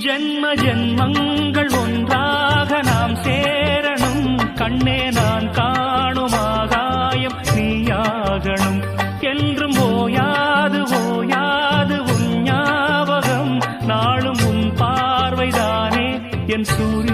ஜென்ம ஜென்மங்கள் ஒன்றாக நாம் சேரணும். கண்ணே நான் காணும் ஆகாயம் நீயாகணும். என்றும் ஓயாது ஓயாது உன் ஞாபகம், நாளும் உன் பார்வைதானே என் சூரிய